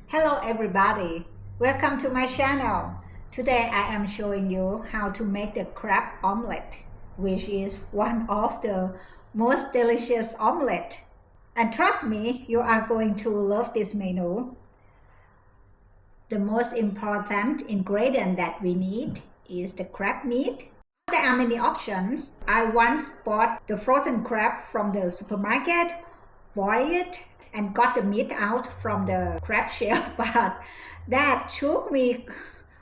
Hello everybody, welcome to my channel. Today I am showing you how to make the crab omelette, which is one of the most delicious omelette. And trust me, you are going to love this menu. The most important ingredient that we need is the crab meat. There are many options. I once bought the frozen crab from the supermarket, boiled it, and got the meat out from the crab shell, but that took me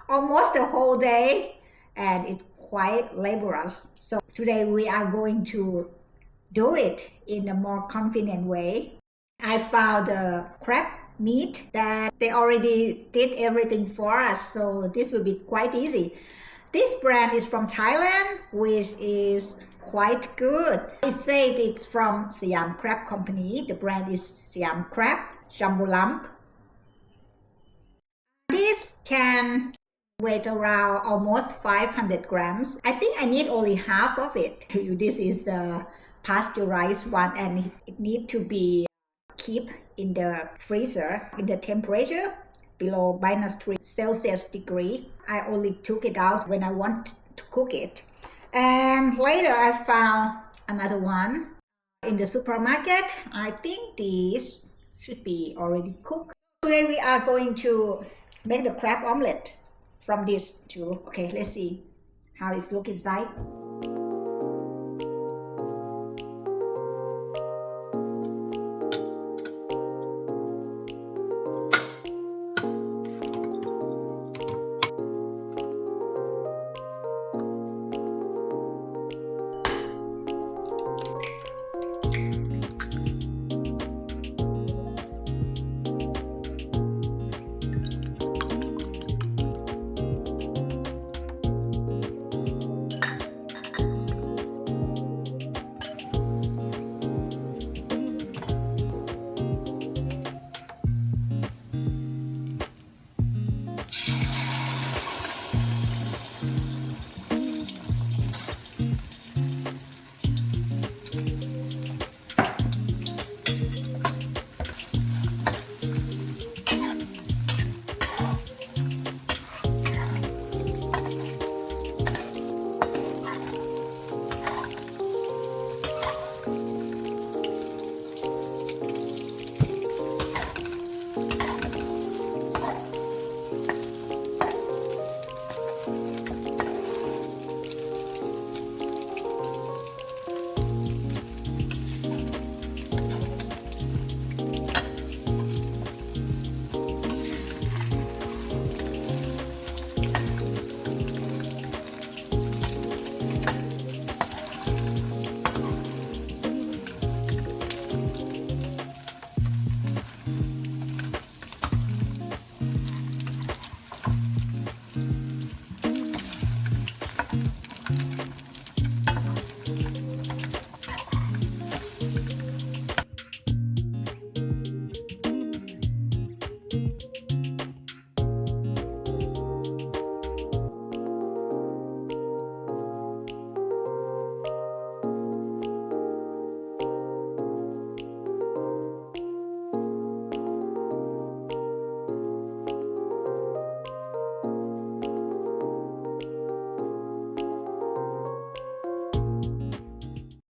almost the whole day and it's quite laborious. So today we are going to do it in a more convenient way. I found the crab meat that they already did everything for us, so this will be quite easy. This brand is from Thailand, which is quite good. I said it's from Siam Crab Company. The brand is Siam Crab Jumbo Lump. This can weigh around almost 500 grams. I think I need only half of it. This is the pasteurized one and it needs to be kept in the freezer in the temperature below -3 Celsius degree. I only took it out when I want to cook it. And later I found another one in the supermarket. I think these should be already cooked. Today we are going to make the crab omelette from this too. Okay, let's see how it looks inside.